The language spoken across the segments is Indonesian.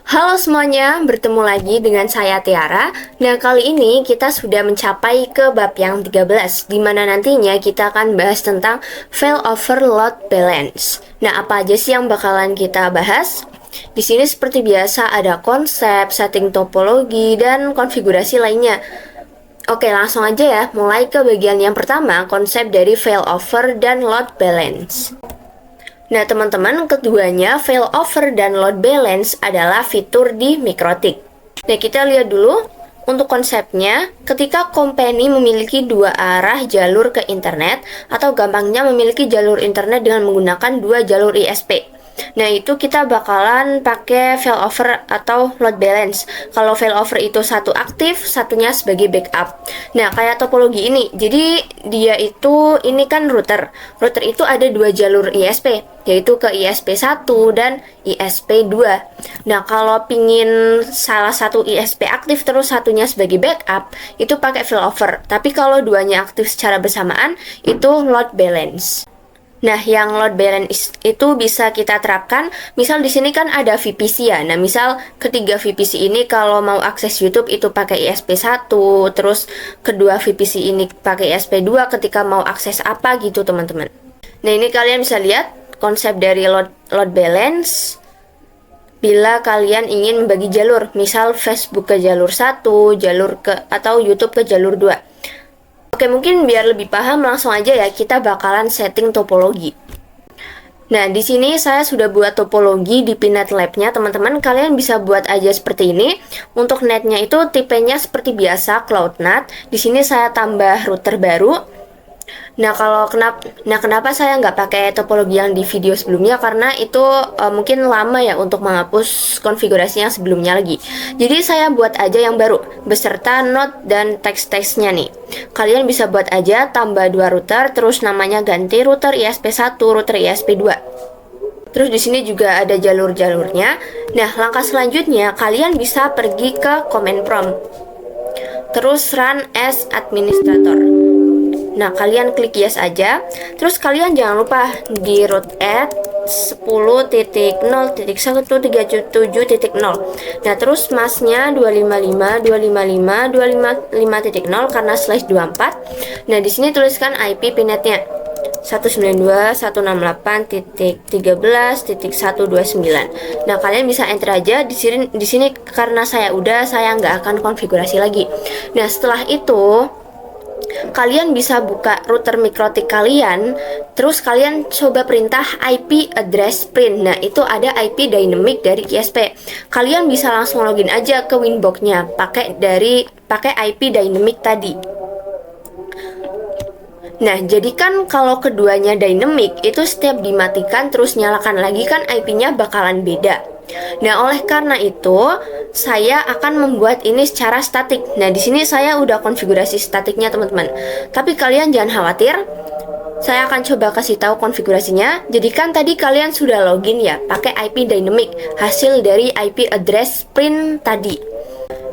Halo semuanya, bertemu lagi dengan saya Tiara. Nah, kali ini kita sudah mencapai ke bab yang 13, di mana nantinya kita akan bahas tentang failover load balance. Nah, apa aja sih yang bakalan kita bahas? Di sini seperti biasa ada konsep, setting topologi, dan konfigurasi lainnya. Oke, langsung aja ya, mulai ke bagian yang pertama, konsep dari failover dan load balance. Nah, teman-teman, keduanya failover dan load balance adalah fitur di MikroTik. Nah, kita lihat dulu untuk konsepnya. Ketika company memiliki dua arah jalur ke internet, atau gampangnya memiliki jalur internet dengan menggunakan dua jalur ISP. Nah, itu kita bakalan pakai failover atau load balance. Kalau failover itu satu aktif, satunya sebagai backup. Nah, kayak topologi ini. Jadi, dia itu, ini kan router. Router itu ada dua jalur ISP, yaitu ke ISP1 dan ISP2. Nah, kalau pingin salah satu ISP aktif terus satunya sebagai backup, itu pakai failover. Tapi kalau duanya aktif secara bersamaan, itu load balance. Nah, yang load balance itu bisa kita terapkan, misal di sini kan ada VPC ya. Nah, misal ketiga VPC ini kalau mau akses YouTube itu pakai ISP1, terus kedua VPC ini pakai ISP2 ketika mau akses apa gitu, teman-teman. Nah, ini kalian bisa lihat konsep dari load balance. Bila kalian ingin membagi jalur, misal Facebook ke jalur 1, atau YouTube ke jalur 2. Oke, mungkin biar lebih paham langsung aja ya, kita bakalan setting topologi. Nah, di sini saya sudah buat topologi di Pinet Lab-nya, teman-teman. Kalian bisa buat aja seperti ini. Untuk netnya itu tipenya seperti biasa, Cloud NAT. Di sini saya tambah router baru. Nah, kenapa saya nggak pakai topologi yang di video sebelumnya? Karena itu mungkin lama ya untuk menghapus konfigurasi yang sebelumnya lagi. Jadi saya buat aja yang baru beserta node dan teks-teksnya nih. Kalian bisa buat aja tambah dua router, terus namanya ganti router ISP1, router ISP2. Terus di sini juga ada jalur-jalurnya. Nah, langkah selanjutnya kalian bisa pergi ke command prompt. Terus run as administrator. Nah, kalian klik yes aja. Terus kalian jangan lupa di root add 10.0.1.37.0. Nah, terus masnya 255.255.255.0 karena /24. Nah, di sini tuliskan IP pinetnya 192.168.13.129. Nah, kalian bisa enter aja di sini karena saya nggak akan konfigurasi lagi. Nah, setelah itu kalian bisa buka router MikroTik kalian, terus kalian coba perintah IP address print. Nah, itu ada IP dynamic dari ISP. Kalian bisa langsung login aja ke Winbox-nya pakai IP dynamic tadi. Nah, jadi kan kalau keduanya dynamic, itu setiap dimatikan terus nyalakan lagi kan IP-nya bakalan beda. Nah, oleh karena itu, saya akan membuat ini secara statik. Nah, di sini saya udah konfigurasi statiknya, teman-teman. Tapi kalian jangan khawatir. Saya akan coba kasih tahu konfigurasinya. Jadi kan tadi kalian sudah login ya, pakai IP dynamic, hasil dari IP address print tadi.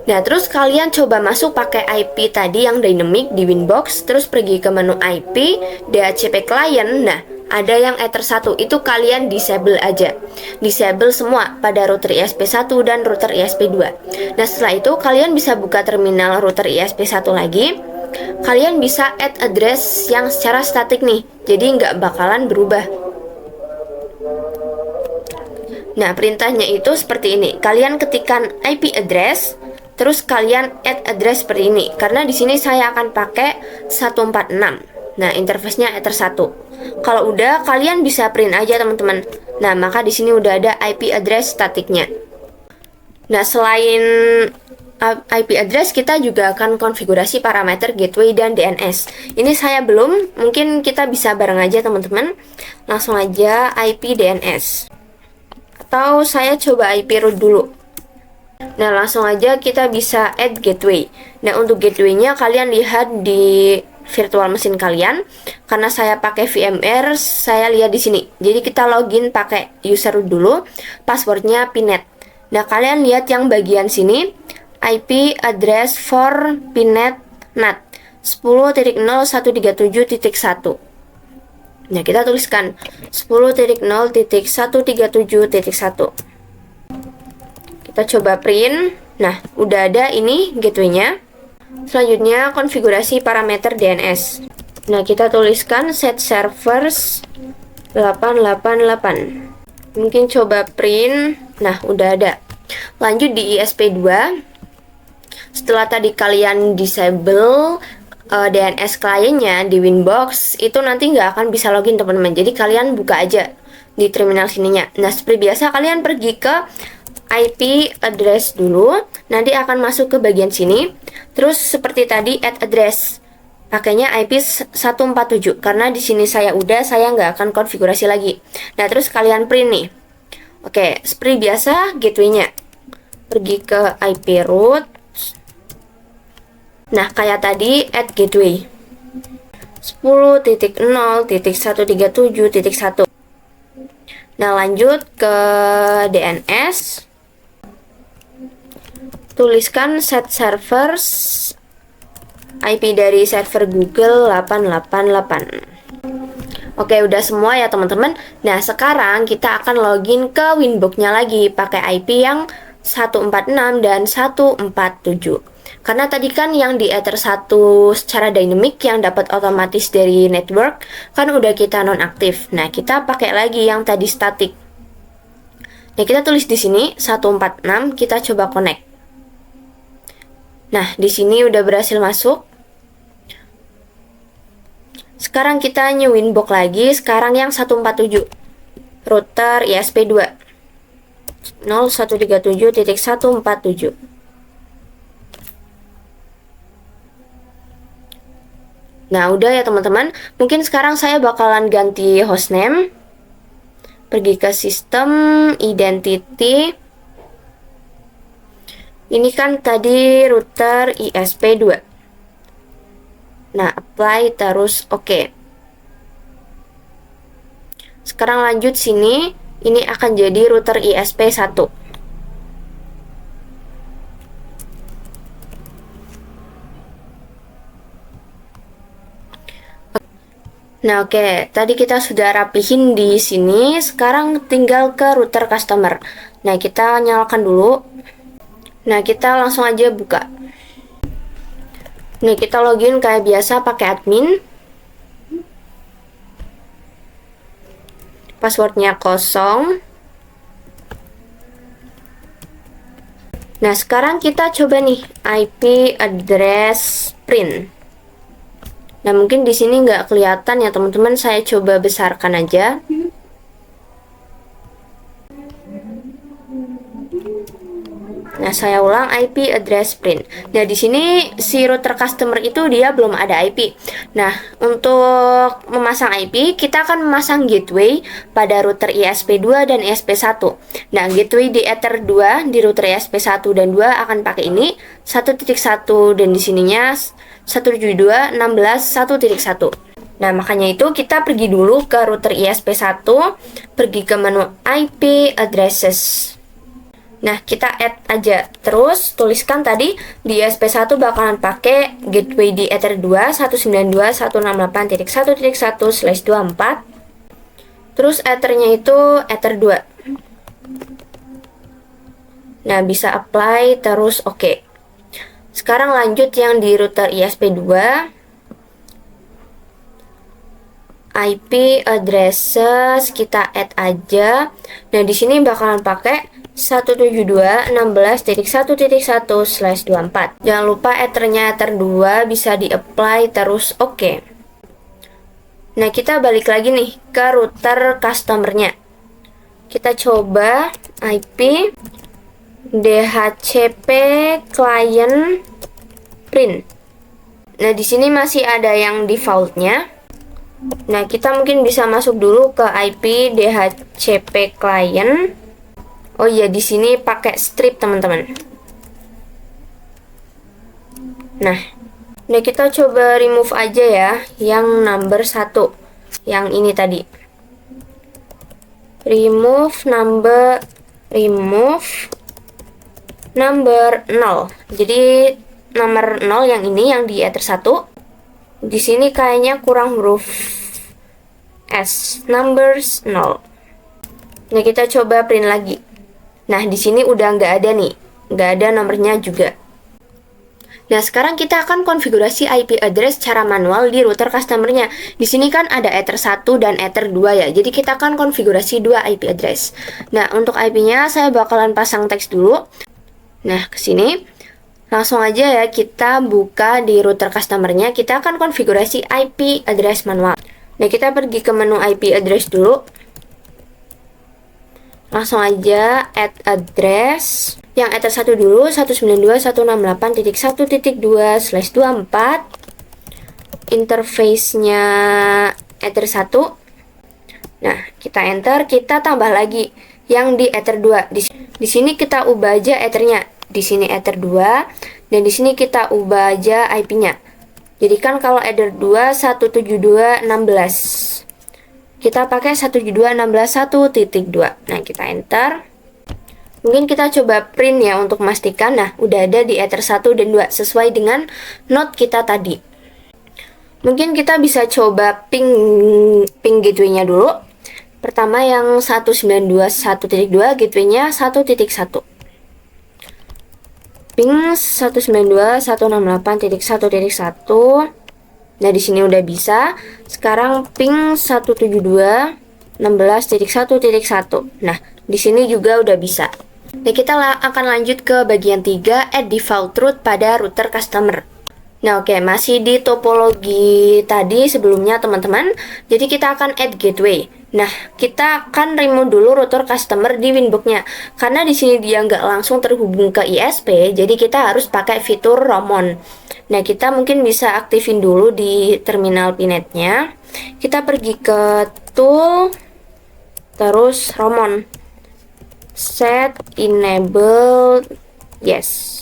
Nah, terus kalian coba masuk pakai IP tadi yang dynamic di Winbox, terus pergi ke menu IP, DHCP client. Nah, ada yang Ether 1, itu kalian disable aja. Disable semua pada router ISP1 dan router ISP2. Nah, setelah itu kalian bisa buka terminal router ISP1 lagi. Kalian bisa add address yang secara statik nih, jadi nggak bakalan berubah. Nah, perintahnya itu seperti ini. Kalian ketikkan IP address, terus kalian add address seperti ini. Karena di sini saya akan pakai 146. Nah, interface-nya Ether 1. Kalau udah, kalian bisa print aja, teman-teman. Nah, maka di sini udah ada IP address statiknya. Nah, selain IP address, kita juga akan konfigurasi parameter gateway dan DNS. Ini saya belum, mungkin kita bisa bareng aja, teman-teman. Langsung aja IP DNS. Atau saya coba IP root dulu. Nah, langsung aja kita bisa add gateway. Nah, untuk gateway-nya kalian lihat di virtual mesin kalian. Karena saya pakai VMware, saya lihat di sini. Jadi kita login pakai user root dulu, passwordnya Pinet. Nah, kalian lihat yang bagian sini, IP address for Pinet NAT 10.0.137.1. Nah, kita tuliskan 10.0.137.1. Kita coba print. Nah, udah ada ini gateway-nya. Selanjutnya, konfigurasi parameter DNS. Nah, kita tuliskan set servers 888. Mungkin coba print. Nah, udah ada. Lanjut di ISP2. Setelah tadi kalian disable DNS kliennya di Winbox, itu nanti nggak akan bisa login teman-teman. Jadi kalian buka aja di terminal sininya. Nah, seperti biasa kalian pergi ke IP address dulu, nanti akan masuk ke bagian sini. Terus seperti tadi add address, pakainya IP 147 karena di sini saya nggak akan konfigurasi lagi. Nah, terus kalian print nih. Oke, seperti biasa gateway-nya. Pergi ke IP root. Nah, kayak tadi add gateway 10.0.137.1. Nah, lanjut ke DNS. Tuliskan set servers, IP dari server Google 888. Oke, udah semua ya teman-teman. Nah, sekarang kita akan login ke Winbox-nya lagi pakai IP yang 146 dan 147. Karena tadi kan yang di Ether 1 secara dynamic yang dapat otomatis dari network kan udah kita nonaktif. Nah, kita pakai lagi yang tadi static. Nah, kita tulis di sini 146, kita coba connect. Nah, di sini udah berhasil masuk. Sekarang kita new Winbox lagi, sekarang yang 147. Router ISP2 0137.147. Nah, udah ya teman-teman. Mungkin sekarang saya bakalan ganti hostname. Pergi ke sistem, identity. Ini kan tadi router ISP2. Nah, apply terus oke. Sekarang lanjut sini. Ini akan jadi router ISP1. Nah, oke. Tadi kita sudah rapihin di sini. Sekarang tinggal ke router customer. Nah, kita nyalakan dulu. Nah, kita langsung aja buka. Nih, kita login kayak biasa pakai admin. Passwordnya kosong. Nah, sekarang kita coba nih IP address print. Nah, mungkin di sini nggak kelihatan ya teman-teman. Saya coba besarkan aja. Nah, saya ulang IP address print. Nah, di sini si router customer itu dia belum ada IP. Nah, untuk memasang IP, kita akan memasang gateway pada router ISP2 dan ISP1. Nah, gateway di Ether 2 di router ISP1 dan 2 akan pakai ini 1.1 dan di sininya 172.16.1.1. Nah, makanya itu kita pergi dulu ke router ISP1, pergi ke menu IP addresses. Nah, kita add aja. Terus tuliskan tadi di ISP1 bakalan pakai gateway di Ether 2 192.168.1.1/24. Terus Ethernya itu Ether 2. Nah, bisa apply terus oke. Sekarang lanjut yang di router ISP2. IP addresses kita add aja. Nah, di sini bakalan pakai 172.16.1.1/24. Jangan lupa Ethernya Ether 2 bisa di-apply terus oke. Nah, kita balik lagi nih ke router customernya. Kita coba IP DHCP client print. Nah, di sini masih ada yang defaultnya. Nah, kita mungkin bisa masuk dulu ke IP DHCP client. Oh iya, di sini pakai strip teman-teman. Nah, kita coba remove aja ya, yang number 1, yang ini tadi. Remove number 0. Jadi nomor 0 yang ini yang di Ether 1. Di sini kayaknya kurang huruf S numbers 0. Nah, kita coba print lagi. Nah, di sini udah nggak ada nih, nggak ada nomornya juga. Nah, sekarang kita akan konfigurasi IP address secara manual di router customer-nya. Di sini kan ada Ether 1 dan Ether 2 ya. Jadi kita akan konfigurasi dua IP address. Nah, untuk IP-nya saya bakalan pasang teks dulu. Nah, ke sini langsung aja ya kita buka di router customer-nya. Kita akan konfigurasi IP address manual. Nah, kita pergi ke menu IP address dulu. Langsung aja add address. Yang Ether 1 dulu, 192.168.1.2/24. Interface-nya Ether 1. Nah, kita enter, kita tambah lagi yang di Ether 2. Di sini kita ubah aja Ether-nya. Di sini Ether 2 dan di sini kita ubah aja IP-nya. Jadi kan kalau Ether 2 172.16. Kita pakai 172.16.1.2. Nah, kita enter. Mungkin kita coba print ya untuk memastikan. Nah, udah ada di Ether 1 dan 2 sesuai dengan node kita tadi. Mungkin kita bisa coba ping gateway-nya dulu. Pertama yang 192.1.2, gateway-nya 1.1. Ping 192.168.1.1. Nah, di sini udah bisa. Sekarang ping 172.16.1.1. Nah, di sini juga udah bisa. Nah, kita akan lanjut ke bagian 3, add default route pada router customer. Nah, oke, masih di topologi tadi sebelumnya, teman-teman. Jadi, kita akan add gateway. Nah, kita akan remove dulu router customer di Winbox-nya. Karena di sini dia nggak langsung terhubung ke ISP, jadi kita harus pakai fitur Romon. Nah, kita mungkin bisa aktifin dulu di terminal Pinet-nya. Kita pergi ke tool, terus Romon. Set enable yes.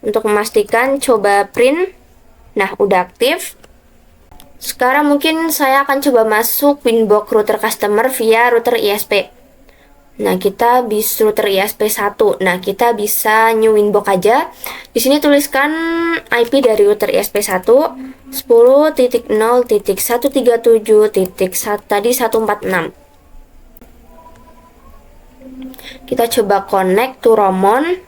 Untuk memastikan coba print. Nah, udah aktif. Sekarang mungkin saya akan coba masuk Winbox router customer via router ISP. Nah, kita bisa router ISP 1. Nah, kita bisa new Winbox aja. Di sini tuliskan IP dari router ISP 1 10.0.137.1 tadi 146. Kita coba connect to Romon.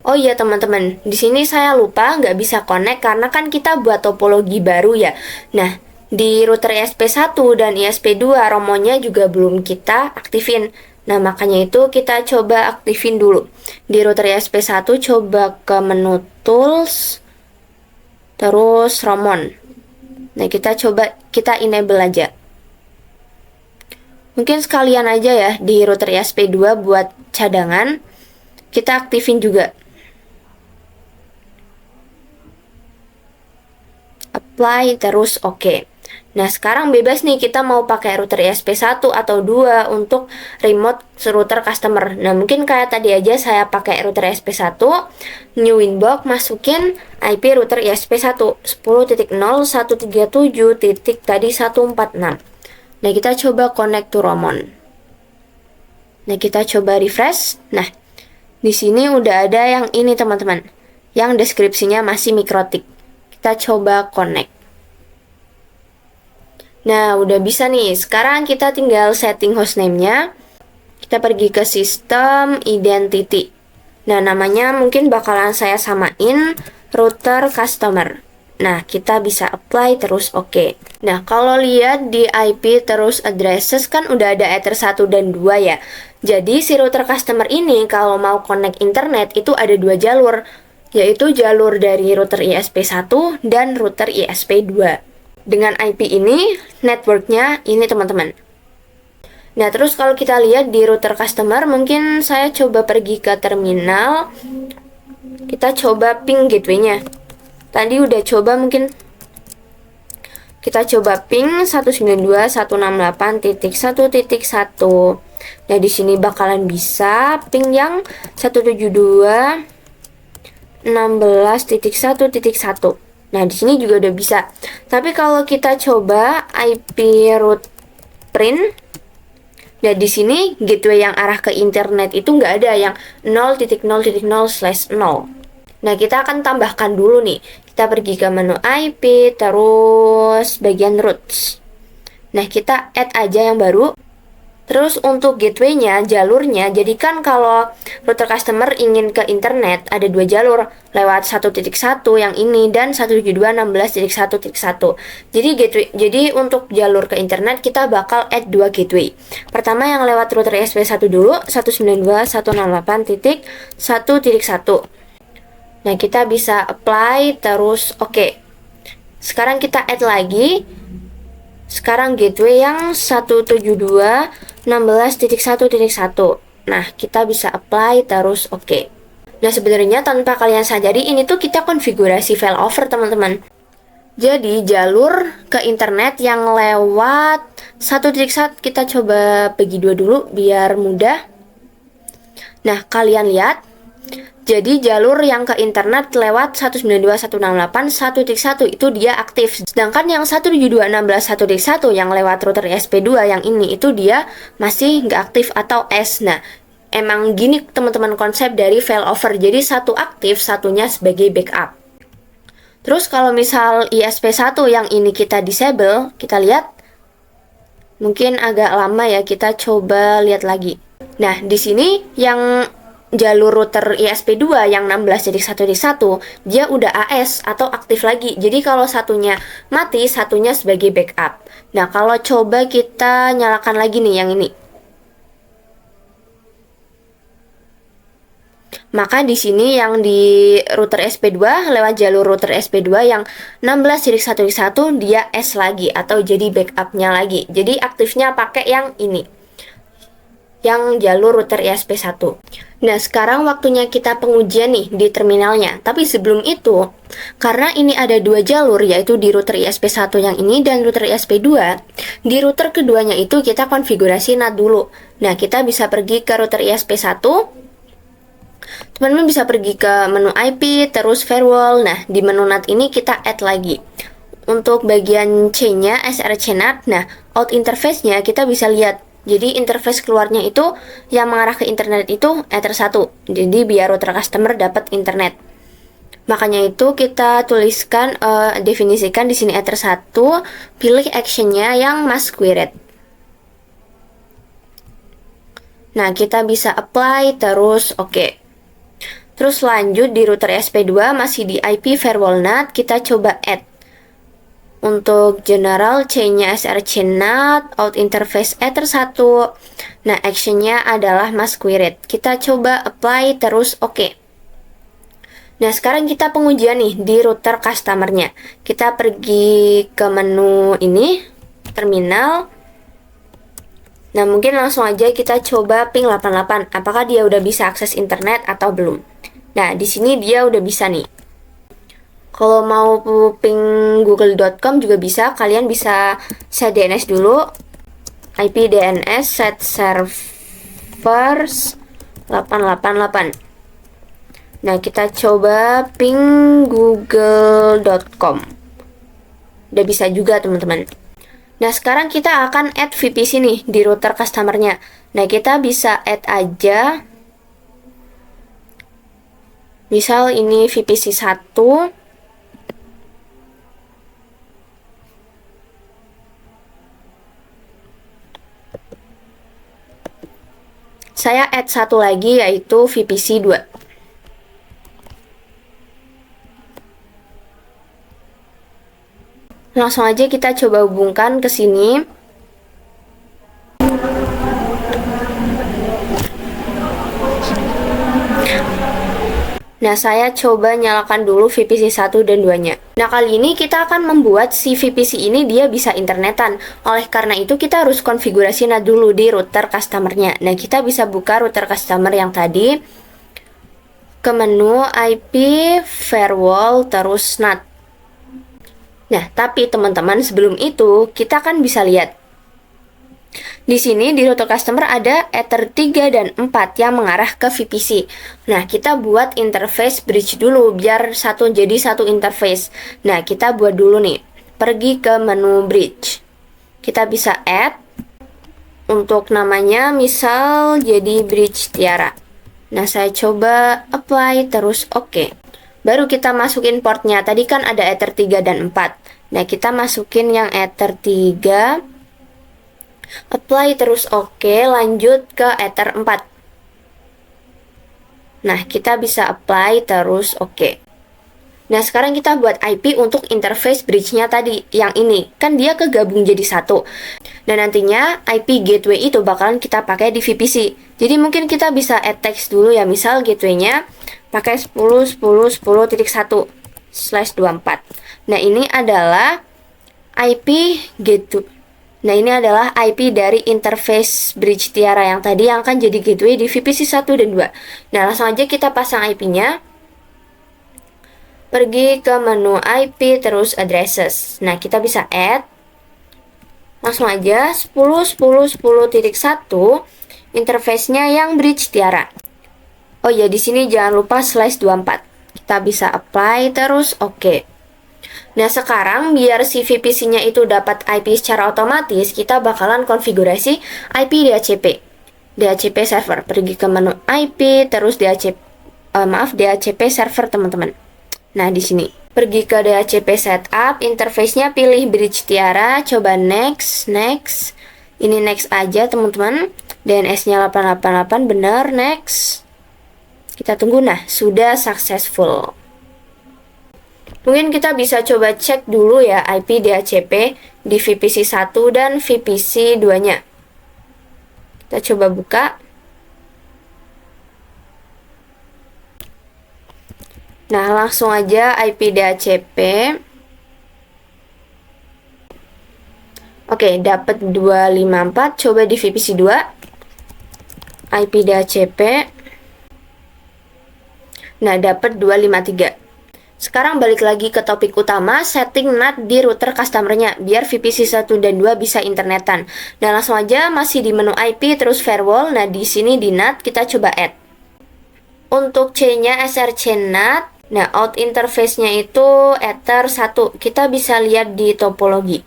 Oh iya teman-teman, di sini saya lupa nggak bisa connect karena kan kita buat topologi baru ya. Nah, di router ISP1 dan ISP2 Romonnya juga belum kita aktifin. Nah, makanya itu kita coba aktifin dulu. Di router ISP1 coba ke menu tools, terus Romon. Nah, kita enable aja. Mungkin sekalian aja ya di router ISP2 buat cadangan. Kita aktifin juga. Apply terus oke. Nah, sekarang bebas nih kita mau pakai router ISP1 atau 2 untuk remote router customer. Nah, mungkin kayak tadi aja saya pakai router ISP1, new Winbox, masukin IP router ISP1 10.0.137. Tadi 146. Nah, kita coba connect to Romon. Nah, kita coba refresh. Nah, di sini udah ada yang ini teman-teman. Yang deskripsinya masih mikrotik. Kita coba connect. Nah, udah bisa nih. Sekarang kita tinggal setting hostname-nya. Kita pergi ke sistem identity. Nah, namanya mungkin bakalan saya samain router customer. Nah, kita bisa apply terus oke. Nah, kalau lihat di IP terus addresses kan udah ada Ether 1 dan 2 ya. Jadi si router customer ini kalau mau connect internet itu ada dua jalur, yaitu jalur dari router ISP1 dan router ISP2. Dengan IP ini, networknya ini teman-teman. Nah, terus kalau kita lihat di router customer, mungkin saya coba pergi ke terminal. Kita coba ping gateway-nya. Tadi udah coba mungkin. Kita coba ping 192.168.1.1. Nah, di sini bakalan bisa ping yang 172.16.1.1. Nah, di sini juga udah bisa. Tapi kalau kita coba IP route print, nah di sini gateway yang arah ke internet itu nggak ada yang 0.0.0/0. Nah, kita akan tambahkan dulu nih. Kita pergi ke menu IP, terus bagian routes. Nah, kita add aja yang baru. Terus untuk gateway-nya, jalurnya, jadi kan kalau router customer ingin ke internet, ada dua jalur, lewat 1.1 yang ini dan 172.16.1.1. Jadi untuk jalur ke internet kita bakal add dua gateway. Pertama yang lewat router ESP1 dulu, 192.168.1.1. Nah, kita bisa apply terus oke. Sekarang kita add lagi. Sekarang gateway yang 172.16.1.1. Nah, kita bisa apply terus oke. Nah, sebenarnya tanpa kalian sadari ini tuh kita konfigurasi failover, teman-teman. Jadi, jalur ke internet yang lewat 1.1 kita coba bagi dua dulu biar mudah. Nah, kalian lihat. Jadi jalur yang ke internet lewat 192.168.1.1 itu dia aktif. Sedangkan yang 172.16.1.1 yang lewat router ESP2 yang ini itu dia masih nggak aktif atau S. Nah, emang gini teman-teman konsep dari failover. Jadi satu aktif, satunya sebagai backup. Terus kalau misal ESP1 yang ini kita disable, kita lihat mungkin agak lama ya, kita coba lihat lagi. Nah, di sini yang jalur router ESP2 yang 16.1.1 dia udah AS atau aktif lagi. Jadi kalau satunya mati, satunya sebagai backup. Nah, kalau coba kita nyalakan lagi nih yang ini. Maka di sini yang di router ESP2 lewat jalur router ESP2 yang 16.1.1 dia S lagi atau jadi backupnya lagi. Jadi aktifnya pakai yang ini, yang jalur router ESP1. Nah, sekarang waktunya kita pengujian nih di terminalnya. Tapi sebelum itu, karena ini ada dua jalur, yaitu di router ESP1 yang ini dan router ESP2, di router keduanya itu kita konfigurasi NAT dulu. Nah, kita bisa pergi ke router ESP1, teman-teman bisa pergi ke menu IP, terus firewall. Nah, di menu NAT ini kita add lagi. Untuk bagian C-nya, SRC NAT, nah, out interface-nya kita bisa lihat. Jadi interface keluarnya itu yang mengarah ke internet itu Ether 1. Jadi biar router customer dapat internet. Makanya itu kita tuliskan definisikan di sini Ether 1, pilih actionnya yang masquerade. Nah, kita bisa apply terus oke. Terus lanjut di router ESP2 masih di IP firewall NAT, kita coba add. Untuk general C-nya SRC NAT, out interface Ether 1. Nah, actionnya adalah masquerade. Kita coba apply terus oke. Nah, sekarang kita pengujian nih di router customer-nya. Kita pergi ke menu ini, terminal. Nah, mungkin langsung aja kita coba ping 88. Apakah dia udah bisa akses internet atau belum? Nah, di sini dia udah bisa nih. Kalau mau ping google.com juga bisa, kalian bisa set DNS dulu. IP DNS set servers 888. Nah, kita coba ping google.com. Udah bisa juga, teman-teman. Nah, sekarang kita akan add VPC nih di router customer-nya. Nah, kita bisa add aja. Misal ini VPC 1. Saya add satu lagi yaitu VPC 2. Langsung aja kita coba hubungkan ke sini. Nah, saya coba nyalakan dulu VPC 1 dan 2-nya. Nah, kali ini kita akan membuat si VPC ini dia bisa internetan. Oleh karena itu, kita harus konfigurasi NAT dulu di router customer-nya. Nah, kita bisa buka router customer yang tadi. Ke menu IP, firewall, terus NAT. Nah, tapi teman-teman sebelum itu, kita kan bisa lihat. Di sini di router customer ada Ether 3 dan 4 yang mengarah ke VPC. Nah, kita buat interface bridge dulu biar jadi satu interface. Nah, kita buat dulu nih. Pergi ke menu bridge. Kita bisa add. Untuk namanya misal jadi bridge Tiara. Nah, saya coba apply terus oke. Baru kita masukin portnya. Tadi kan ada Ether 3 dan 4. Nah, kita masukin yang Ether 3. Apply terus oke, lanjut ke Ether 4. Nah, kita bisa apply terus oke. Nah, sekarang kita buat IP untuk interface bridge-nya tadi, yang ini. Kan dia kegabung jadi satu. Dan nantinya IP gateway itu bakalan kita pakai di VPC. Jadi mungkin kita bisa add text dulu ya, misal gateway-nya pakai 10.10.10.1/24. Nah, ini adalah IP gateway. Nah, ini adalah IP dari interface bridge Tiara yang tadi yang akan jadi gateway di VPC 1 dan 2. Nah, langsung aja kita pasang IP-nya. Pergi ke menu IP terus addresses. Nah, kita bisa add. Langsung aja 10.10.10.1 interface-nya yang bridge Tiara. Oh ya, di sini jangan lupa /24. Kita bisa apply terus oke. Nah, sekarang biar si VPC-nya itu dapat IP secara otomatis, kita bakalan konfigurasi IP DHCP. DHCP server. Pergi ke menu IP terus DHCP server, teman-teman. Nah, di sini pergi ke DHCP setup, interface-nya pilih bridge Tiara, coba next. Ini next aja, teman-teman. DNS-nya 888 benar, next. Kita tunggu. Nah, sudah successful. Mungkin kita bisa coba cek dulu ya IP DHCP di VPC 1 dan VPC 2-nya. Kita coba buka. Nah, langsung aja IP DHCP. Oke, dapat 254. Coba di VPC 2. IP DHCP. Nah, dapat 253. Sekarang balik lagi ke topik utama, setting NAT di router customer-nya biar VPC 1 dan 2 bisa internetan. Nah, langsung aja masih di menu IP terus firewall. Nah, di sini di NAT kita coba add. Untuk C-nya SRC NAT. Nah, out interface-nya itu Ether 1. Kita bisa lihat di topologi.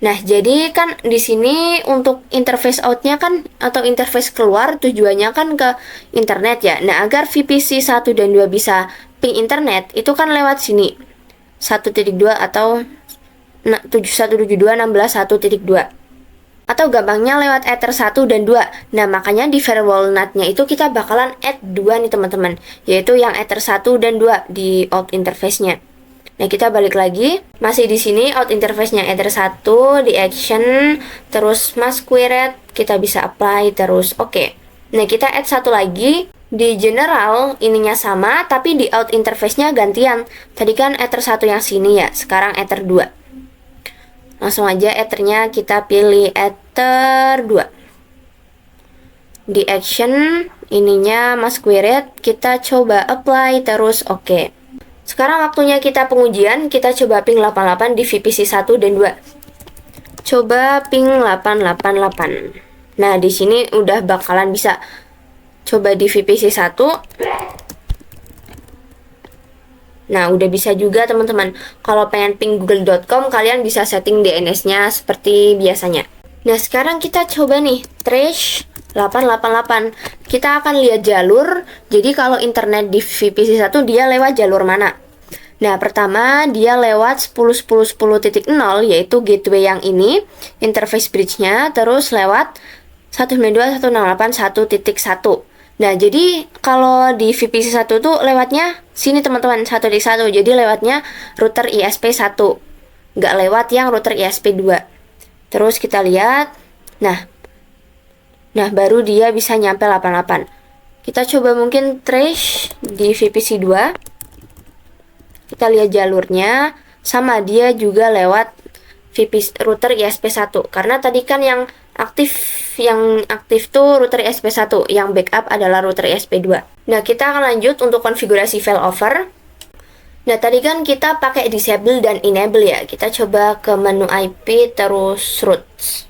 Nah, jadi kan di sini untuk interface out-nya kan atau interface keluar tujuannya kan ke internet ya. Nah, agar VPC 1 dan 2 bisa ping internet, itu kan lewat sini. 1.2 atau 7172.16.1.2. Atau gampangnya lewat Ether 1 dan 2. Nah, makanya di firewall NAT-nya itu kita bakalan add 2 nih, teman-teman. Yaitu yang Ether 1 dan 2 di out interface-nya. Nah, kita balik lagi. Masih di sini out interface-nya Ether 1 di action, terus masquerade, kita bisa apply terus oke. Nah, kita add satu lagi. Di general ininya sama, tapi di out interface-nya gantian. Tadi kan Ether 1 yang sini ya, sekarang Ether 2. Langsung aja Ether-nya kita pilih Ether 2. Di action ininya masquerade, kita coba apply terus oke. Sekarang waktunya kita pengujian, kita coba ping 88 di VPC 1 dan 2. Coba ping 888. Nah, di sini udah bakalan bisa. Coba di VPC 1. Nah, udah bisa juga, teman-teman. Kalau pengen ping google.com, kalian bisa setting DNS-nya seperti biasanya. Nah, sekarang kita coba nih, trace 888. Kita akan lihat jalur. Jadi kalau internet di VPC 1 dia lewat jalur mana? Nah, pertama dia lewat 10.10.10.0 yaitu gateway yang ini, interface bridge-nya, terus lewat 192.168.1.1. Nah, jadi kalau di VPC 1 tuh lewatnya sini, teman-teman, 1.1. Jadi lewatnya router ISP 1. Nggak lewat yang router ISP 2. Terus kita lihat. Nah, baru dia bisa nyampe 88. Kita coba mungkin trace di VPC 2. Kita lihat jalurnya. Sama, dia juga lewat VPC router ISP 1. Karena tadi kan yang aktif tuh router ISP1, yang backup adalah router ISP2. Nah, kita akan lanjut untuk konfigurasi failover. Nah, tadi kan kita pakai disable dan enable ya. Kita coba ke menu IP terus routes.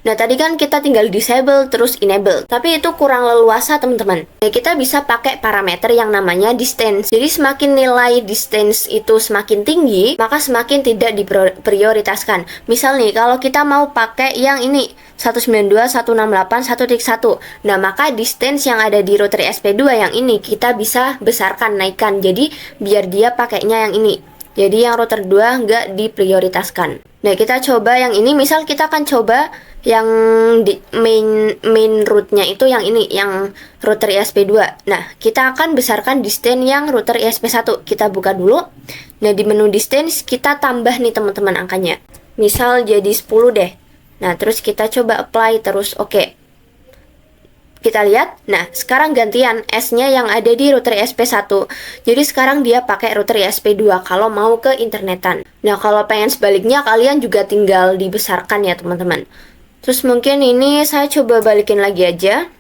Nah, tadi kan kita tinggal disable terus enable, tapi itu kurang leluasa, teman-teman. Nah, kita bisa pakai parameter yang namanya distance. Jadi semakin nilai distance itu semakin tinggi, maka semakin tidak diprioritaskan. Misal nih, kalau kita mau pakai yang ini 192.168.1.1. Nah, maka distance yang ada di router ISP2 yang ini kita bisa besarkan, naikkan. Jadi biar dia pakainya yang ini. Jadi yang router 2 nggak diprioritaskan. Nah, kita coba yang ini, misal kita akan coba yang di main rootnya itu yang ini, yang router ISP2. Nah, kita akan besarkan distance yang router ISP1. Kita buka dulu. Nah, di menu distance kita tambah nih teman-teman angkanya. Misal jadi 10 deh. Nah, terus kita coba apply terus oke. Kita lihat, nah sekarang gantian S-nya yang ada di router ISP1. Jadi sekarang dia pakai router ISP2 kalau mau ke internetan. Nah kalau pengen sebaliknya kalian juga tinggal dibesarkan ya teman-teman. Terus mungkin ini saya coba balikin lagi aja.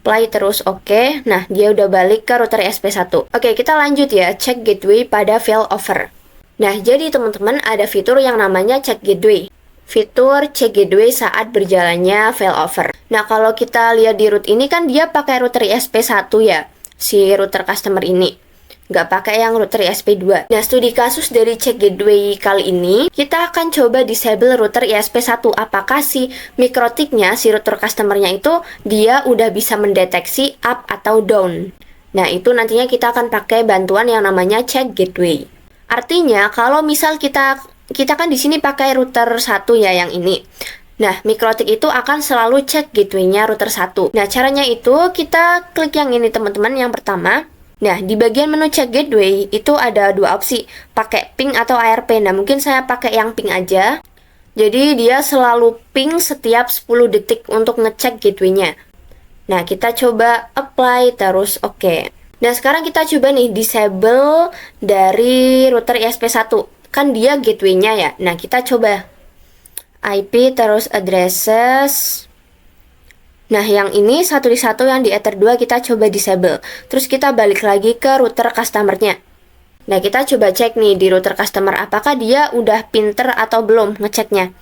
Play terus oke. Nah dia udah balik ke router ISP1. Oke kita lanjut ya, cek gateway pada failover. Nah jadi teman-teman ada fitur yang namanya cek gateway. Fitur cek gateway saat berjalannya failover. Nah, kalau kita lihat di root ini kan dia pakai router ISP1 ya, si router customer ini. Nggak pakai yang router ISP2. Nah, studi kasus dari cek gateway kali ini, kita akan coba disable router ISP1. Apakah si mikrotiknya, si router customernya itu, dia udah bisa mendeteksi up atau down. Nah, itu nantinya kita akan pakai bantuan yang namanya cek gateway. Artinya, kalau misal kita kan di sini pakai router 1 ya yang ini. Nah, mikrotik itu akan selalu cek gateway-nya router 1. Nah, caranya itu kita klik yang ini teman-teman, yang pertama. Nah, di bagian menu cek gateway itu ada dua opsi, pakai ping atau ARP. Nah, mungkin saya pakai yang ping aja. Jadi dia selalu ping setiap 10 detik untuk ngecek gateway-nya. Nah, kita coba apply terus oke. Nah, sekarang kita coba nih disable dari router ISP1. Kan dia gateway-nya ya. Nah, kita coba IP terus addresses. Nah, yang ini satu di satu yang di Ether 2 kita coba disable. Terus kita balik lagi ke router customer-nya. Nah, kita coba cek nih di router customer apakah dia udah pinter atau belum ngeceknya.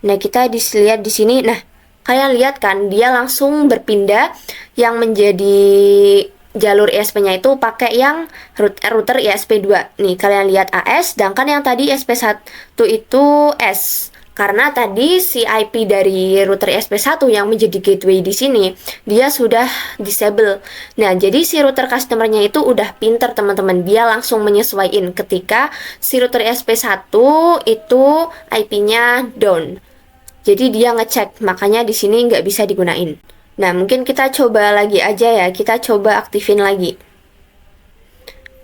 Nah, kita lihat di sini. Nah, kalian lihat kan dia langsung berpindah yang menjadi jalur ISP-nya itu pakai yang router ISP2. Nih, kalian lihat AS, sedangkan yang tadi ISP1 itu S. Karena tadi si IP dari router ISP1 yang menjadi gateway di sini, dia sudah disable. Nah, jadi si router customer-nya itu udah pinter, teman-teman. Dia langsung menyesuaikan ketika si router ISP1 itu IP-nya down. Jadi dia ngecek, makanya di sini nggak bisa digunain. Nah, mungkin kita coba lagi aja ya. Kita coba aktifin lagi.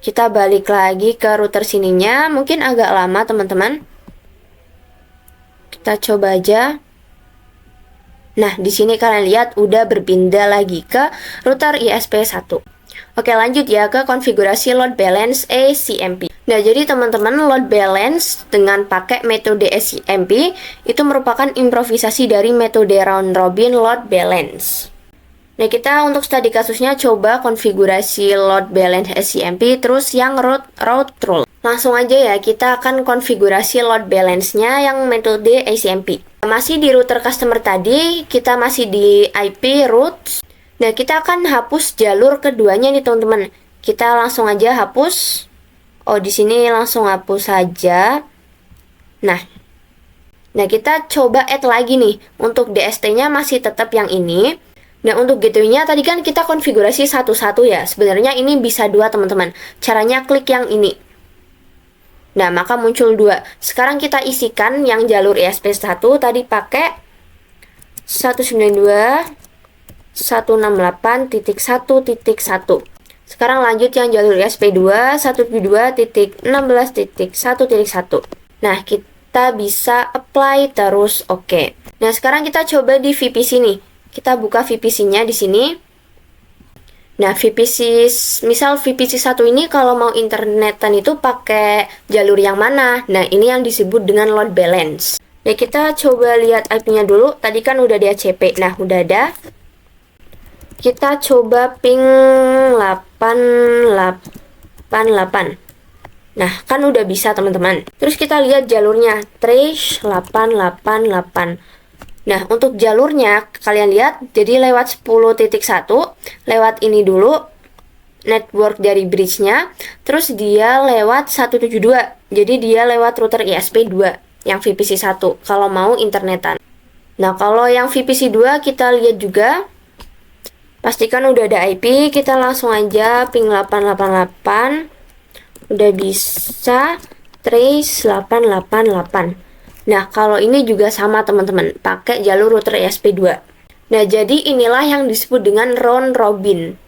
Kita balik lagi ke router sininya. Mungkin agak lama, teman-teman. Kita coba aja. Nah, di sini kalian lihat udah berpindah lagi ke router ISP1. Oke, lanjut ya ke konfigurasi load balance ACMP. Nah, jadi teman-teman load balance dengan pakai metode ACMP itu merupakan improvisasi dari metode round robin load balance. Nah, kita untuk studi kasusnya coba konfigurasi load balance ACMP terus yang route rule. Langsung aja ya, kita akan konfigurasi load balance-nya yang metode ACMP. Masih di router customer tadi, kita masih di IP routes. Nah, kita akan hapus jalur keduanya nih, teman-teman. Kita langsung aja hapus. Oh, di sini langsung hapus saja. Nah, kita coba add lagi nih. Untuk DST-nya masih tetap yang ini. Nah, untuk gateway-nya tadi kan kita konfigurasi satu-satu ya. Sebenarnya ini bisa dua, teman-teman. Caranya klik yang ini. Nah, maka muncul dua. Sekarang kita isikan yang jalur ISP1 tadi pakai 192.168.1.1. Sekarang lanjut yang jalur ISP2 172.16.1.1. Nah, kita bisa apply terus oke. Nah, sekarang kita coba di VPC nih. Kita buka VPC-nya di sini. Nah, VPC, misal VPC 1 ini kalau mau internetan itu pakai jalur yang mana? Nah, ini yang disebut dengan load balance. Nah, kita coba lihat IP-nya dulu. Tadi kan udah di ACP. Nah, udah ada. Kita coba ping 888. Nah, kan udah bisa, teman-teman. Terus kita lihat jalurnya. Trace 888. Nah, untuk jalurnya, kalian lihat, jadi lewat 10.1, lewat ini dulu, network dari bridge-nya, terus dia lewat 172, jadi dia lewat router ISP2, yang VPC 1, kalau mau internetan. Nah, kalau yang VPC 2, kita lihat juga, pastikan udah ada IP, kita langsung aja ping 888, udah bisa. trace 888. Nah, kalau ini juga sama teman-teman, pakai jalur router ESP2. Nah, jadi inilah yang disebut dengan round robin.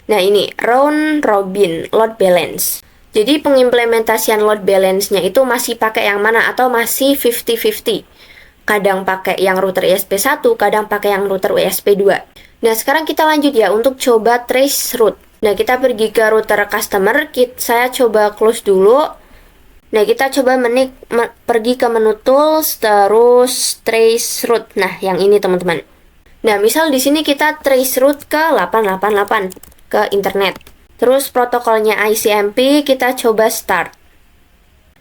Nah, ini round robin load balance. Jadi pengimplementasian load balance-nya itu masih pakai yang mana atau masih 50-50. Kadang pakai yang router ESP1, kadang pakai yang router ESP2. Nah, sekarang kita lanjut ya untuk coba trace route. Nah, kita pergi ke router customer, saya coba close dulu. Nah, kita coba pergi ke menu tools, terus trace route. Nah, yang ini teman-teman. Nah, misal di sini kita trace route ke 888 ke internet. Terus protokolnya ICMP kita coba start.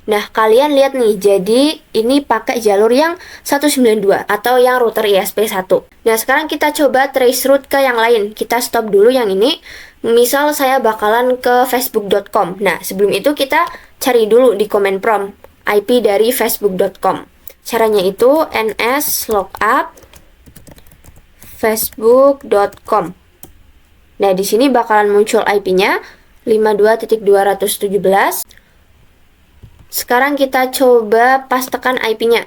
Nah, kalian lihat nih, jadi ini pakai jalur yang 192 atau yang router ESP1. Nah, sekarang kita coba trace route ke yang lain. Kita stop dulu yang ini. Misal saya bakalan ke facebook.com. Nah, sebelum itu kita cari dulu di command prompt IP dari facebook.com. Caranya itu ns lookup facebook.com. Nah, di sini bakalan muncul IP-nya 52.217. Sekarang kita coba pastekan IP-nya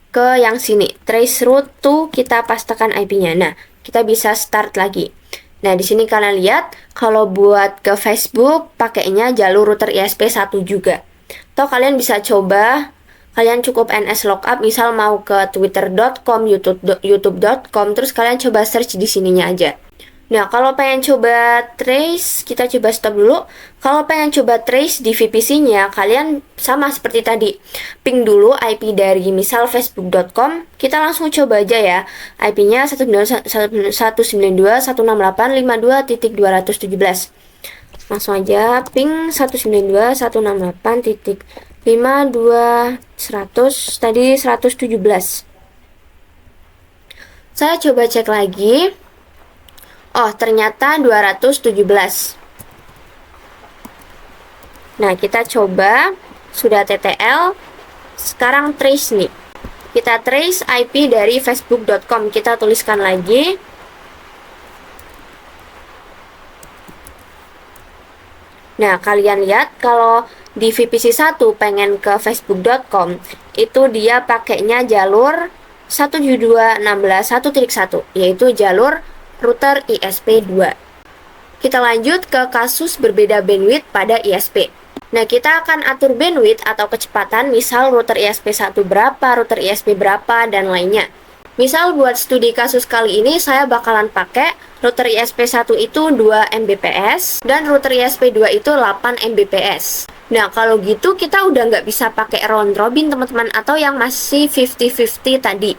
ke yang sini. Trace route to kita pastekan IP-nya. Nah, kita bisa start lagi. Nah, di sini kalian lihat kalau buat ke Facebook pakainya jalur router ESP1 juga. Atau kalian bisa coba, kalian cukup ns lookup, misal mau ke twitter.com, youtube.com, terus kalian coba search di sininya aja. Nah, kalau pengen coba trace, kita coba stop dulu. Kalau pengen coba trace di VPC-nya, kalian sama seperti tadi. Ping dulu IP dari misal facebook.com, kita langsung coba aja ya. IP-nya 192.168.52.217. Langsung aja ping 192.168.52.100, tadi 117. Saya coba cek lagi. Oh, ternyata 217. Nah, kita coba, sudah TTL. Sekarang trace nih. Kita trace IP dari facebook.com. Kita tuliskan lagi. Nah, kalian lihat kalau di VPC 1 pengen ke facebook.com, itu dia pakainya jalur 172.16.1.1, yaitu jalur router ESP2. Kita lanjut ke kasus berbeda bandwidth pada ISP. Nah, kita akan atur bandwidth atau kecepatan, misal router ESP1 berapa, router ISP berapa, dan lainnya. Misal buat studi kasus kali ini, saya bakalan pakai router ISP1 itu 2 Mbps, dan router ISP2 itu 8 Mbps. Nah, kalau gitu kita udah nggak bisa pakai round robin, teman-teman, atau yang masih 50-50 tadi.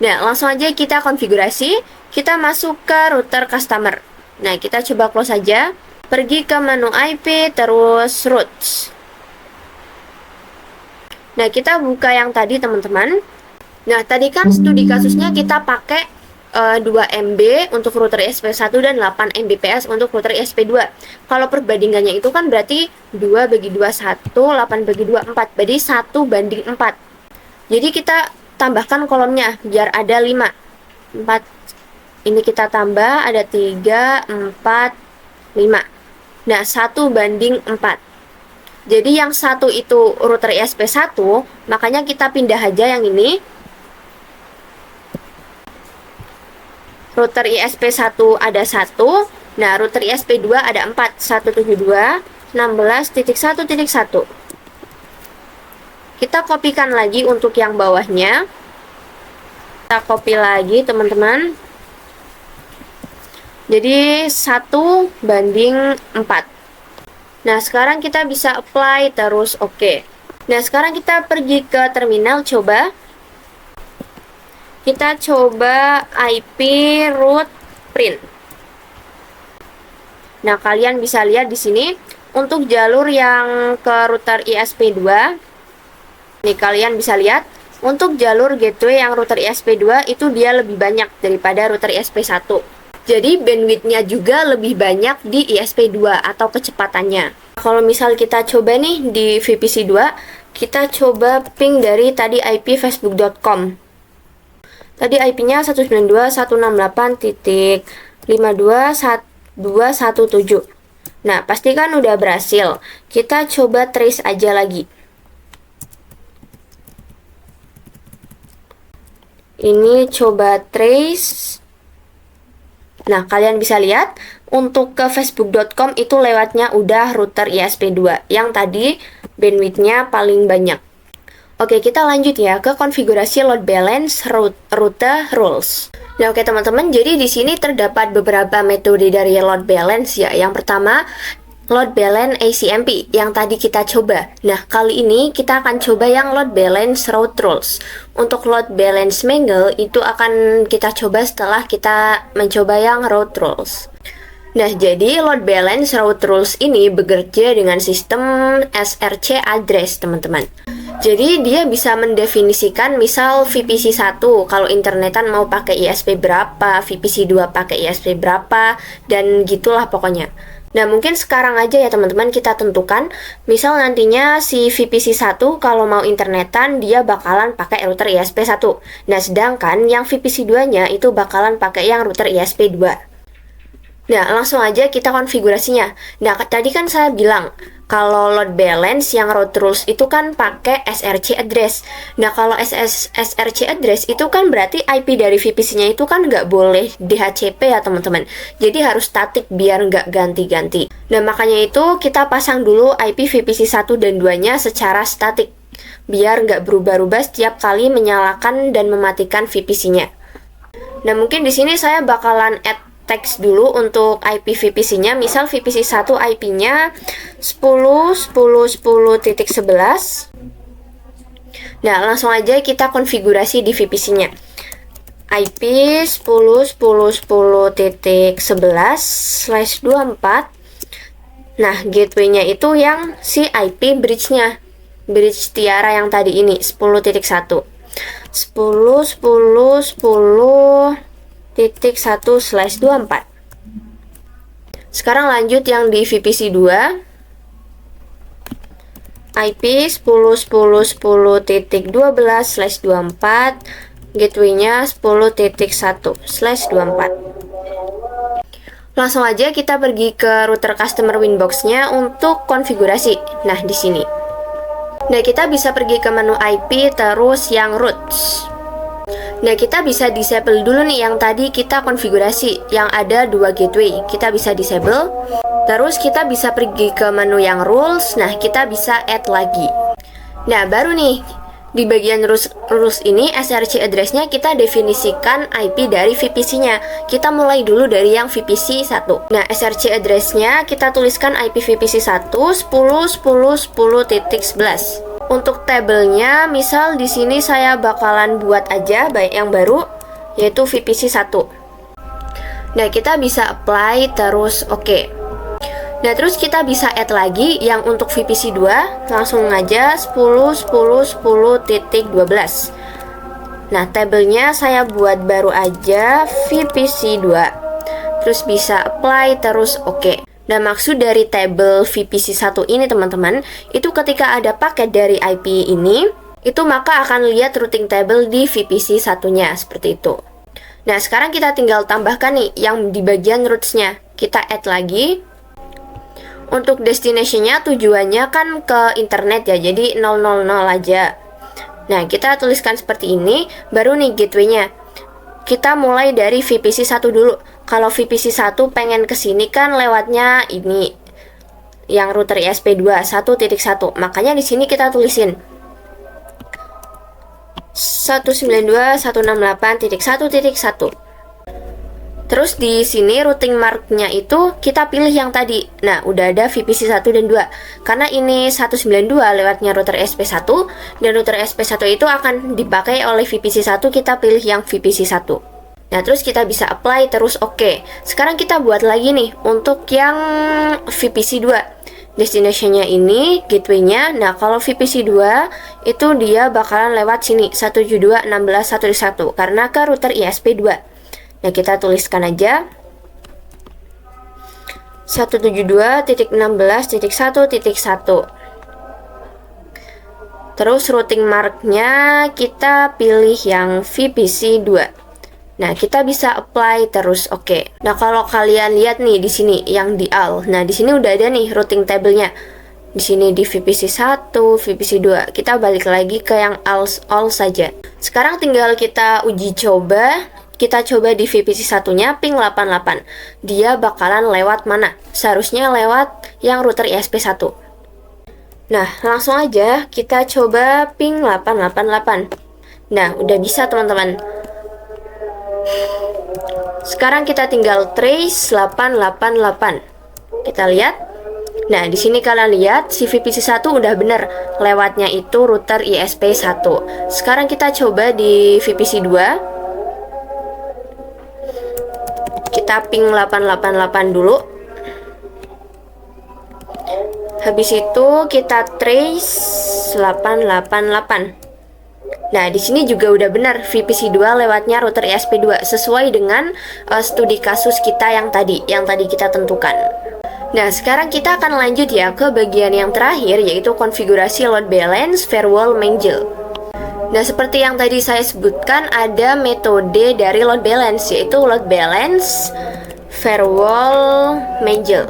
Nah, langsung aja kita konfigurasi. Kita masuk ke router customer. Nah, kita coba close saja. Pergi ke menu IP, terus routes. Nah, kita buka yang tadi, teman-teman. Nah, tadi kan studi kasusnya kita pakai 2 MB untuk router ESP1 dan 8 Mbps untuk router ESP2. Kalau perbandingannya itu kan berarti 2/2, 1, 8/2, 4. Berarti 1/4. Jadi kita tambahkan kolomnya biar ada 5. 4. Ini kita tambah, ada 3, 4, 5. Nah, 1/4. Jadi yang satu itu router ESP1, makanya kita pindah aja yang ini. Router ISP1 ada 1, nah router ISP2 ada 4, 172, 16.1.1. Kita kopikan lagi untuk yang bawahnya. Kita copy lagi, teman-teman. Jadi 1/4. Nah, sekarang kita bisa apply terus oke. Nah, sekarang kita pergi ke terminal, coba. Kita coba IP route print. Nah, kalian bisa lihat di sini untuk jalur yang ke router ISP2. Nih, kalian bisa lihat untuk jalur gateway yang router ISP2 itu dia lebih banyak daripada router ISP1. Jadi bandwidthnya juga lebih banyak di ISP2 atau kecepatannya. Kalau misal kita coba nih di VPC 2, kita coba ping dari tadi IP facebook.com. Tadi IP-nya 192.168.52.117. Nah, pastikan udah berhasil. Kita coba trace aja lagi. Ini coba trace. Nah, kalian bisa lihat untuk ke facebook.com itu lewatnya udah router ISP2 yang tadi bandwidthnya paling banyak. Oke, kita lanjut ya ke konfigurasi load balance rute rules. Nah, oke teman-teman, jadi di sini terdapat beberapa metode dari load balance ya. Yang pertama, load balance ACMP yang tadi kita coba. Nah, kali ini kita akan coba yang load balance route rules. Untuk load balance mangle itu akan kita coba setelah kita mencoba yang route rules. Nah, jadi load balance route rules ini bekerja dengan sistem SRC address, teman-teman. Jadi dia bisa mendefinisikan misal VPC 1 kalau internetan mau pakai ISP berapa, VPC 2 pakai ISP berapa, dan gitulah pokoknya. Nah, mungkin sekarang aja ya teman-teman kita tentukan, misal nantinya si VPC 1 kalau mau internetan dia bakalan pakai router ISP 1. Nah, sedangkan yang VPC 2-nya itu bakalan pakai yang router ISP 2. Nah, langsung aja kita konfigurasinya. Nah, tadi kan saya bilang kalau load balance yang route rules itu kan pakai SRC address. Nah, kalau SRC address itu kan berarti IP dari VPC-nya itu kan nggak boleh DHCP ya teman-teman. Jadi harus statik biar nggak ganti-ganti. Nah, makanya itu kita pasang dulu IP VPC 1 dan 2-nya secara statik. Biar nggak berubah-ubah setiap kali menyalakan dan mematikan VPC-nya. Nah, mungkin di sini saya bakalan add teks dulu untuk IP VPC-nya. Misal VPC 1 IP-nya 10.10.10.11. Nah, langsung aja kita konfigurasi di VPC-nya. IP 10.10.10.11/24. Nah, gateway-nya itu yang si IP bridge-nya. Bridge Tiara yang tadi ini 10.1. 10.10.10.1/24. Sekarang lanjut yang di VPC 2. IP 10.10.10.12/24. Gateway-nya 10.1/24. Langsung aja kita pergi ke router customer Winbox-nya untuk konfigurasi. Nah, di sini. Nah, kita bisa pergi ke menu IP terus yang routes. Nah, kita bisa disable dulu nih yang tadi kita konfigurasi, yang ada 2 gateway. Kita bisa disable. Terus kita bisa pergi ke menu yang rules. Nah, kita bisa add lagi. Nah, baru nih di bagian rules ini SRC address-nya kita definisikan IP dari VPC-nya. Kita mulai dulu dari yang VPC 1. Nah, SRC address-nya kita tuliskan IP VPC 1 10.10.10.11. Untuk tabelnya, misal di sini saya bakalan buat aja yang baru, yaitu VPC 1. Nah, kita bisa apply terus oke. Nah, terus kita bisa add lagi yang untuk VPC 2, langsung aja 10.10.10.12. Nah, tabelnya saya buat baru aja VPC 2. Terus bisa apply terus oke. Nah, maksud dari tabel VPC 1 ini teman-teman, itu ketika ada paket dari IP ini, itu maka akan lihat routing table di VPC 1-nya, seperti itu. Nah, sekarang kita tinggal tambahkan nih, yang di bagian routes-nya. Kita add lagi. Untuk destination-nya tujuannya kan ke internet ya, jadi 000 aja. Nah, kita tuliskan seperti ini, baru nih gateway-nya. Kita mulai dari VPC 1 dulu. Kalau VPC 1 pengen kesini kan lewatnya ini yang router ISP2 1.1. Makanya di sini kita tulisin 192.168.1.1. Terus di sini routing mark-nya itu kita pilih yang tadi. Nah, udah ada VPC 1 dan 2. Karena ini 192 lewatnya router ISP1 dan router ISP1 itu akan dipakai oleh VPC 1, kita pilih yang VPC 1. Nah, terus kita bisa apply terus oke. Sekarang kita buat lagi nih untuk yang VPC 2. Destination-nya ini, gateway-nya. Nah, kalau VPC 2 itu dia bakalan lewat sini 172.16.1.1 karena ke router ISP2. Nah, kita tuliskan aja 172.16.1.1. Terus routing mark-nya kita pilih yang VPC 2. Nah, kita bisa apply terus oke. Nah, kalau kalian lihat nih di sini yang di AL. Nah, di sini udah ada nih routing table-nya. Di sini di VPC 1, VPC 2. Kita balik lagi ke yang all saja. Sekarang tinggal kita uji coba. Kita coba di VPC 1-nya ping 88. Dia bakalan lewat mana? Seharusnya lewat yang router ISP1. Nah, langsung aja kita coba ping 888. Nah, udah bisa teman-teman. Sekarang kita tinggal trace 888. Kita lihat. Nah, di sini kalian lihat si VPC 1 udah bener lewatnya itu router ISP1. Sekarang kita coba di VPC 2. Kita ping 888 dulu. Habis itu kita trace 888. Nah, di sini juga udah benar VPC 2 lewatnya router ISP2 sesuai dengan studi kasus kita yang tadi kita tentukan. Nah, sekarang kita akan lanjut ya ke bagian yang terakhir, yaitu konfigurasi load balance firewall mangle. Nah, seperti yang tadi saya sebutkan, ada metode dari load balance, yaitu load balance firewall mangle.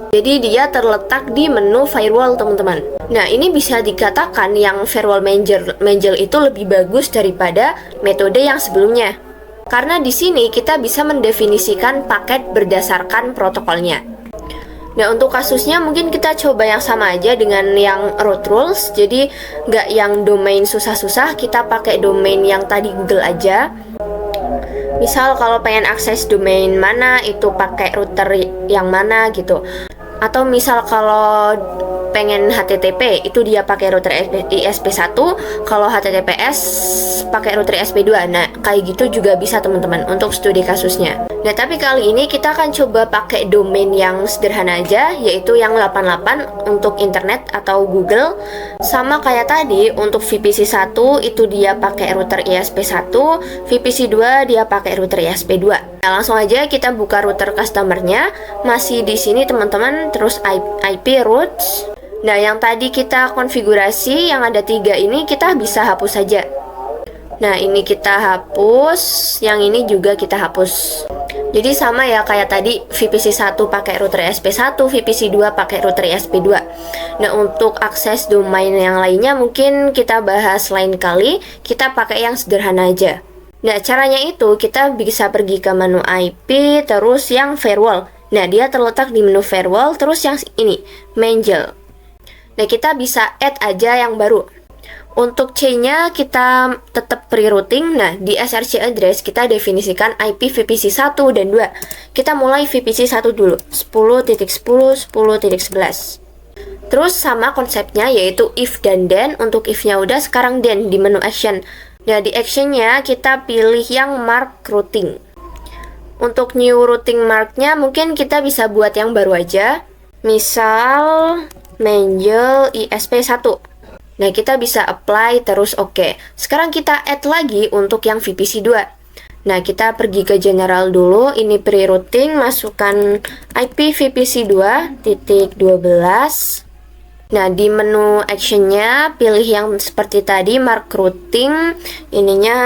Jadi dia terletak di menu firewall, teman-teman. Nah, ini bisa dikatakan yang firewall mangle itu lebih bagus daripada metode yang sebelumnya. Karena di sini kita bisa mendefinisikan paket berdasarkan protokolnya. Nah, untuk kasusnya mungkin kita coba yang sama aja dengan yang root rules. Jadi nggak yang domain susah-susah, kita pakai domain yang tadi Google aja. Misal kalau pengen akses domain mana, itu pakai router yang mana gitu. Atau misal kalau pengen HTTP, itu dia pakai router ISP1, kalau HTTPS pakai router ISP2. Nah, kayak gitu juga bisa teman-teman untuk studi kasusnya. Nah, tapi kali ini kita akan coba pakai domain yang sederhana aja, yaitu yang 88 untuk internet atau Google. Sama kayak tadi, untuk VPC 1 itu dia pakai router ISP1, VPC 2 dia pakai router ISP2. Nah, langsung aja kita buka router customernya. Masih di sini teman-teman, terus IP routes. Nah, yang tadi kita konfigurasi yang ada 3 ini kita bisa hapus saja. Nah, ini kita hapus, yang ini juga kita hapus. Jadi sama ya kayak tadi, VPC 1 pakai router ISP1, VPC 2 pakai router ISP2. Nah, untuk akses domain yang lainnya mungkin kita bahas lain kali, kita pakai yang sederhana aja. Nah, caranya itu kita bisa pergi ke menu IP, terus yang firewall. Nah, dia terletak di menu firewall, terus yang ini, mangle. Nah, kita bisa add aja yang baru. Untuk C-nya kita tetap pre-routing. Nah, di SRC address kita definisikan IP VPC 1 dan 2. Kita mulai VPC 1 dulu, 10.10, 10.11. Terus sama konsepnya, yaitu if dan then. Untuk if-nya udah, sekarang then di menu action. Nah, di action-nya kita pilih yang mark routing. Untuk new routing mark-nya mungkin kita bisa buat yang baru aja. Misal mangle ISP1. Nah, kita bisa apply terus oke. Sekarang kita add lagi untuk yang VPC 2. Nah, kita pergi ke general dulu. Ini pre-routing, masukkan IP VPC 2.12. Nah, di menu actionnya pilih yang seperti tadi, mark routing. Ininya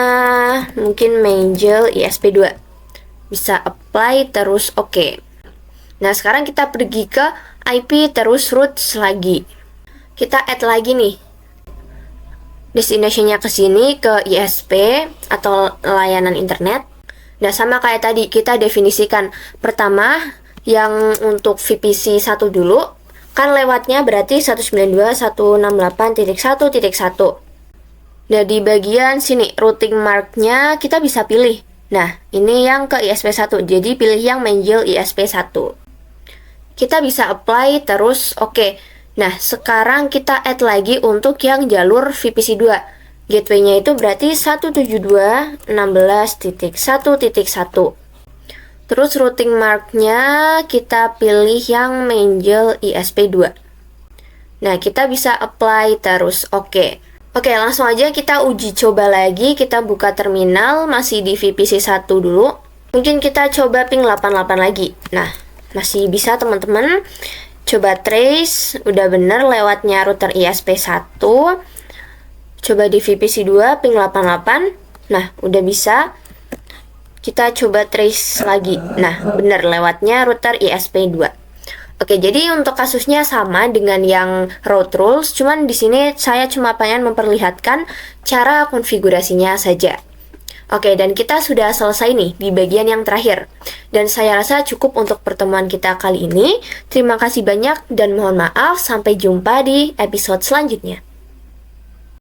mungkin mangle ISP2. Bisa apply terus oke. Nah, sekarang kita pergi ke IP terus routes lagi. Kita add lagi nih. Destination-nya ke sini, ke ISP atau layanan internet. Nah, sama kayak tadi, kita definisikan pertama yang untuk VPC 1 dulu, kan lewatnya berarti 192.168.1.1. Nah, di bagian sini, routing mark-nya kita bisa pilih. Nah, ini yang ke ISP1, jadi pilih yang mangle ISP1. Kita bisa apply terus oke. Nah, sekarang kita add lagi untuk yang jalur VPC 2. Gateway-nya itu berarti 172.16.1.1. Terus routing mark-nya kita pilih yang mangle ISP2. Nah, kita bisa apply terus oke. Oke, langsung aja kita uji coba lagi. Kita buka terminal, masih di VPC 1 dulu. Mungkin kita coba ping 88 lagi. Nah, masih bisa teman-teman. Coba trace, udah bener lewatnya router ISP1. Coba di VPC 2 ping 88. Nah, udah bisa. Kita coba trace lagi. Nah, benar lewatnya router ISP2. Oke, jadi untuk kasusnya sama dengan yang route rules, cuman di sini saya cuma pengen memperlihatkan cara konfigurasinya saja. Oke, dan kita sudah selesai nih di bagian yang terakhir. Dan saya rasa cukup untuk pertemuan kita kali ini. Terima kasih banyak dan mohon maaf, sampai jumpa di episode selanjutnya.